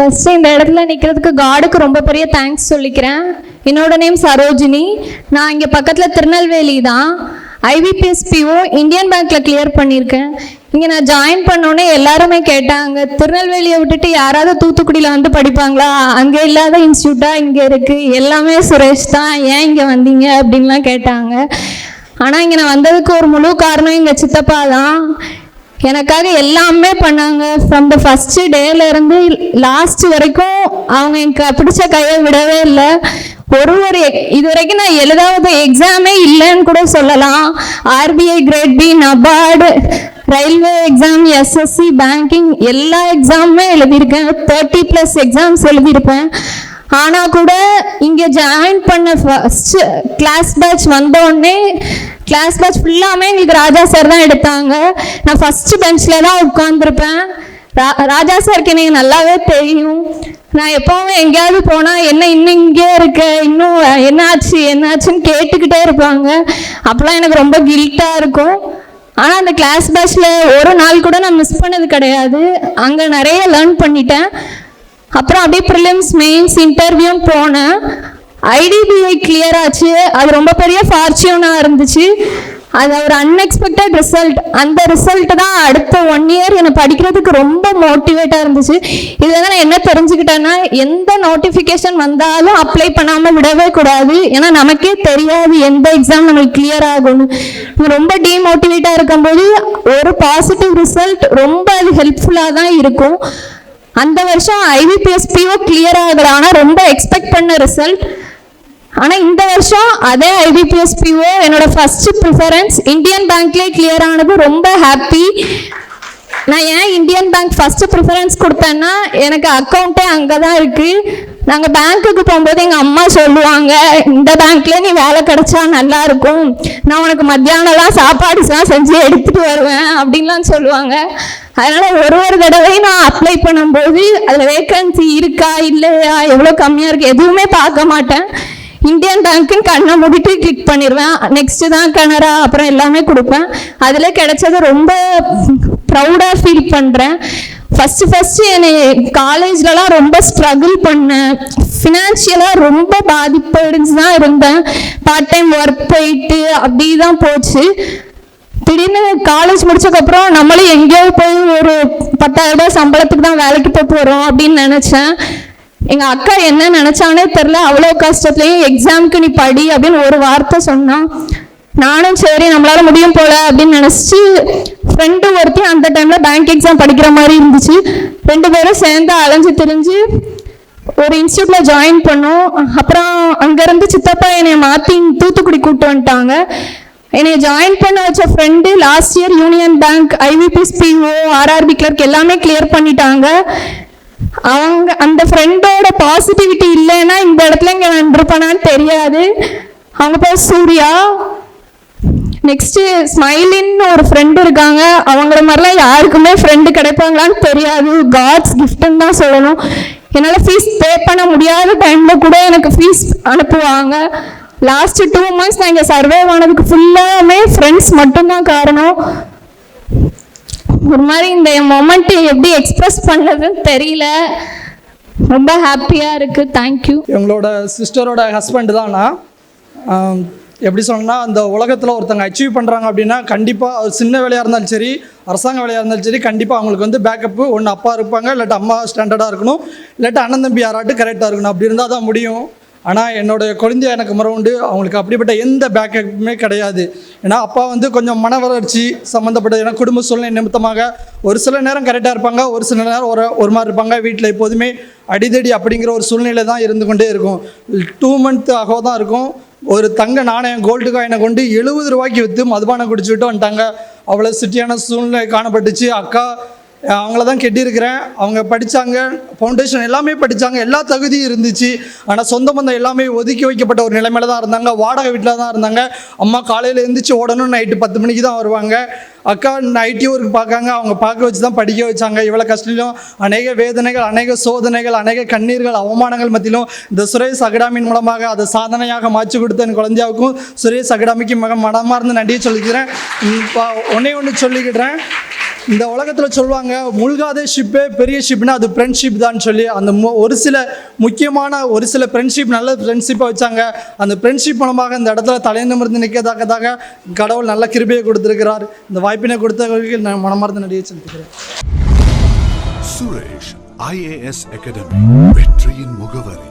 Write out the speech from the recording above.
First இந்த இடத்துல நிற்கிறதுக்கு காடுக்கு ரொம்ப பெரிய தேங்க்ஸ் சொல்லிக்கிறேன். என்னோட நேம் சரோஜினி. நான் இங்கே பக்கத்தில் திருநெல்வேலி தான். IBPSPO இந்தியன் பேங்க்கில் கிளியர் பண்ணியிருக்கேன். இங்கே நான் ஜாயின் பண்ணோன்னே எல்லாருமே கேட்டாங்க, திருநெல்வேலியை விட்டுட்டு யாராவது தூத்துக்குடியில் வந்து படிப்பாங்களா, அங்கே இல்லாத இன்ஸ்டியூட்டாக இங்கே இருக்குது, எல்லாமே சுரேஷ் தான், ஏன் இங்கே வந்தீங்க அப்படின்லாம் கேட்டாங்க. ஆனால் இங்கே நான் வந்ததுக்கு ஒரு முழு காரணம் எங்கள் சித்தப்பா தான். எனக்காக எல்லாமே பண்ணாங்க. ஃப்ரம் த ஃபஸ்ட்டு டேலேருந்து லாஸ்ட் வரைக்கும் அவங்க எனக்கு பிடிச்ச கையை விடவே இல்லை. ஒரு இது வரைக்கும் நான் எழுதாத எக்ஸாமே இல்லைன்னு கூட சொல்லலாம். RBI grade B, NABARD, railway exam, SSC, banking எல்லா எக்ஸாமுமே எழுதியிருக்கேன். 30+ எக்ஸாம்ஸ் எழுதியிருப்பேன். ஆனால் கூட இங்கே ஜாயின் பண்ண ஃபஸ்ட்டு கிளாஸ் பேட்ச் வந்தோடனே கிளாஸ் பேட்ச் ஃபுல்லாமே எங்களுக்கு ராஜா சார் தான் எடுத்தாங்க. நான் ஃபஸ்ட்டு பெஞ்சில் தான் உட்காந்துருப்பேன். ராஜா சாருக்கு எனக்கு நல்லாவே தெரியும். நான் எப்போவுமே எங்கேயாவது போனால் என்ன இன்னும் இங்கே இருக்க, இன்னும் என்னாச்சுன்னு கேட்டுக்கிட்டே இருப்பாங்க. அப்போலாம் எனக்கு ரொம்ப கில்ட்டாக இருக்கும். ஆனால் அந்த கிளாஸ் பேட்சில் ஒரு நாள் கூட நான் மிஸ் பண்ணது கிடையாது. அங்கே நிறைய லேர்ன் பண்ணிட்டேன். அப்புறம் அப்படியே ப்ரிலிம்ஸ், மெயின்ஸ், இன்டர்வியூன்னு போனேன். IDBI கிளியர் ஆச்சு. அது ரொம்ப பெரிய ஃபார்ச்சூனாக இருந்துச்சு. அது ஒரு அன்எக்ஸ்பெக்டட் ரிசல்ட். அந்த ரிசல்ட் தான் அடுத்த 1 இயர் என்னை படிக்கிறதுக்கு ரொம்ப மோட்டிவேட்டாக இருந்துச்சு. இதில் நான் என்ன தெரிஞ்சுக்கிட்டேன்னா, எந்த நோட்டிஃபிகேஷன் வந்தாலும் அப்ளை பண்ணாமல் விடவே கூடாது. ஏன்னா நமக்கே தெரியாது எந்த எக்ஸாம் நம்மளுக்கு கிளியர் ஆகும்னு. ரொம்ப டீமோட்டிவேட்டாக இருக்கும்போது ஒரு பாசிட்டிவ் ரிசல்ட் ரொம்ப அது ஹெல்ப்ஃபுல்லாக தான் இருக்கும். அந்த வருஷம் IBPSPO கிளியர் ஆகலை, ஆனால் ரொம்ப எக்ஸ்பெக்ட் பண்ண ரிசல்ட். ஆனால் இந்த வருஷம் அதே IBPSPO என்னோட ஃபர்ஸ்ட் ப்ரிஃபரன்ஸ் இந்தியன் பேங்க்லேயே கிளியர் ஆனது ரொம்ப ஹாப்பி. நான் ஏன் இந்தியன் பேங்க் ஃபஸ்ட்டு ப்ரிஃபரன்ஸ் கொடுத்தேன்னா, எனக்கு அக்கௌண்ட்டே அங்கே தான் இருக்குது. நாங்கள் பேங்க்குக்கு போகும்போது எங்கள் அம்மா சொல்லுவாங்க, இந்த பேங்க்லேயே நீ வேலை கிடைச்சா நல்லாயிருக்கும், நான் உனக்கு மத்தியானம்லாம் சாப்பாடுலாம் செஞ்சு எடுத்துகிட்டு வருவேன் அப்படின்லாம் சொல்லுவாங்க. அதனால் ஒரு தடவையும் நான் அப்ளை பண்ணும்போது அதில் வேக்கன்சி இருக்கா இல்லையா, எவ்வளோ கம்மியாக இருக்குது எதுவுமே பார்க்க மாட்டேன். இந்தியன் பேங்க்குன்னு கண்ணை மூடிட்டு கிளிக் பண்ணிடுவேன். நெக்ஸ்ட்டு தான் கனரா, அப்புறம் எல்லாமே கொடுப்பேன். அதில் கிடைச்சது ரொம்ப ப்ரௌடாக ஃபீல் பண்ணுறேன். ஃபஸ்ட்டு என்னை காலேஜ்லலாம் ரொம்ப ஸ்ட்ரகிள் பண்ணேன். ஃபினான்ஷியலாக ரொம்ப பாதிப்படைஞ்சு தான் இருந்தேன். பார்ட் டைம் ஒர்க் போயிட்டு அப்படி தான் போச்சு. திடீர்னு காலேஜ் முடிச்சதுக்கப்புறம் நம்மளும் எங்கேயோ போய் ஒரு 10,000 ரூபாய் சம்பளத்துக்கு தான் வேலைக்கு போகிறோம் அப்படின்னு நினச்சேன். எங்கள் அக்கா என்ன நினச்சானே தெரில, அவ்வளோ கஷ்டத்துலேயும் எக்ஸாமுக்கு நீ படி அப்படின்னு ஒரு வார்த்தை சொன்னான். நானும் சரி நம்மளால முடியும் போல அப்படின்னு நினச்சி, ஃப்ரெண்டு ஒருத்தி அந்த டைமில் பேங்க் எக்ஸாம் படிக்கிற மாதிரி இருந்துச்சு. 2 பேரும் சேர்ந்து அலைஞ்சு திரிஞ்சு ஒரு இன்ஸ்டியூட்டில் ஜாயின் பண்ணோம். அப்புறம் அங்கேருந்து சித்தப்பா என்னை மாற்றி தூத்துக்குடி கூப்பிட்டு வந்துட்டாங்க. என்னை ஜாயின் பண்ண வச்ச friend last year union bank, IBPSPO, RRB clerk எல்லாமே கிளியர் பண்ணிட்டாங்க. அவங்க அந்த ஃப்ரெண்டோட பாசிட்டிவிட்டி இல்லைன்னா இந்த இடத்துல இங்கே நின்றுப்பேனான்னு தெரியாது. அவங்க பேர் சூர்யா. நெக்ஸ்ட்டு ஸ்மைலின்னு ஒரு ஃப்ரெண்டு இருக்காங்க. அவங்கள மாதிரிலாம் யாருக்குமே ஃப்ரெண்டு கிடைப்பாங்களான்னு தெரியாது. காட்ஸ் கிஃப்ட்டுன்னு தான் சொல்லணும். என்னால் ஃபீஸ் பே பண்ண முடியாத டைமில் கூட எனக்கு ஃபீஸ் அனுப்புவாங்க. லாஸ்ட் 2 months நான் இங்கே சர்வே ஆனதுக்கு ஃபுல்லாமே ஃப்ரெண்ட்ஸ் மட்டும்தான் காரணம். ஒரு மாதிரி இந்த மொமெண்ட் எப்படி எக்ஸ்பிரஸ் பண்ணதுன்னு தெரியல. ரொம்ப ஹாப்பியாக இருக்குது. தேங்க்யூ. எங்களோட சிஸ்டரோட ஹஸ்பண்ட் தான் நான். எப்படி சொன்னால், அந்த உலகத்தில் ஒருத்தங்க அச்சீவ் பண்ணுறாங்க அப்படின்னா கண்டிப்பாக ஒரு சின்ன வேலையாக இருந்தாலும் சரி, அரசாங்க வேலையாக இருந்தாலும் சரி, கண்டிப்பாக அவங்களுக்கு வந்து பேக்கப்பு ஒன்று அப்பா இருப்பாங்க, இல்லாட்டி அம்மா ஸ்டாண்டர்டாக இருக்கணும், இல்லாட்டி அண்ணன் தம்பி யாராட்டு கரெக்டாக இருக்கணும். அப்படி இருந்தால் தான் முடியும். ஆனால் என்னோடய குழந்தைய எனக்கு முறை உண்டு. அவங்களுக்கு அப்படிப்பட்ட எந்த பேக்கப்புமே கிடையாது. ஏன்னா அப்பா வந்து கொஞ்சம் மன வளர்ச்சி சம்மந்தப்பட்ட, ஏன்னா குடும்ப சூழ்நிலை நிமித்தமாக ஒரு சில நேரம் கரெக்டாக இருப்பாங்க, ஒரு சில நேரம் ஒரு மாதிரி இருப்பாங்க. வீட்டில் எப்போதுமே அடிதடி அப்படிங்கிற ஒரு சூழ்நிலை தான் இருந்து கொண்டே இருக்கும். 2 month ஆக தான் இருக்கும். ஒரு தங்க நாணயம் கோல்டு காயினை கொண்டு 70 ரூபாய்க்கு விற்று மதுபானம் குடிச்சுட்டு வந்துட்டாங்க. அவ்வளோ சிட்டியான சூழ்நிலை காணப்பட்டுச்சு. அக்கா அவங்கள தான் கெட்டியிருக்கிறேன். அவங்க படித்தாங்க, ஃபவுண்டேஷன் எல்லாமே படித்தாங்க, எல்லா தகுதியும் இருந்துச்சு. ஆனால் சொந்த பந்தம் எல்லாமே ஒதுக்கி வைக்கப்பட்ட ஒரு நிலைமையில தான் இருந்தாங்க. வாடகை வீட்டில் தான் இருந்தாங்க. அம்மா காலையில் எழுந்திரிச்சு ஓடணும், நைட்டு 10 மணிக்கு தான் வருவாங்க. அக்கா நைட்டி ஒர்க் பார்க்காங்க. அவங்க பார்க்க வச்சு தான் படிக்க வச்சாங்க. இவ்வளோ கஷ்டம், அநேக வேதனைகள், அநேக சோதனைகள், அநேக கண்ணீர்கள், அவமானங்கள் மத்தியிலும் இந்த சுரேஷ் அகாடமியின் மூலமாக அதை சாதனையாக மாற்றி கொடுத்த என் குழந்தையாவுக்கும் சுரேஷ் அகாடமிக்கு மிக மனமார்ந்து நன்றியை சொல்லிக்கிறேன். ஒன்றே ஒன்று சொல்லிக்கிட்டேன். இந்த உலகத்தில் சொல்லுவாங்க முழுகாத ஷிப்பே பெரிய ஷிப்னா அது ஃப்ரெண்ட்ஷிப் தான் சொல்லி. அந்த ஒரு சில முக்கியமான ஒரு சில ஃப்ரெண்ட்ஷிப் நல்ல ஃப்ரெண்ட்ஷிப்பை வச்சாங்க. அந்த ஃப்ரெண்ட்ஷிப் மூலமாக இந்த இடத்துல தலைநிமிர்ந்து நிற்கத்தக்கதாக கடவுள் நல்ல கிருபையை கொடுத்திருக்கிறார். இந்த வாய்ப்பினை கொடுத்தவர்களுக்கு நான் மனமார்ந்த நன்றியை செலுத்துகிறேன். சுரேஷ் IAS அகாடமி, வெற்றியின் முகவரி.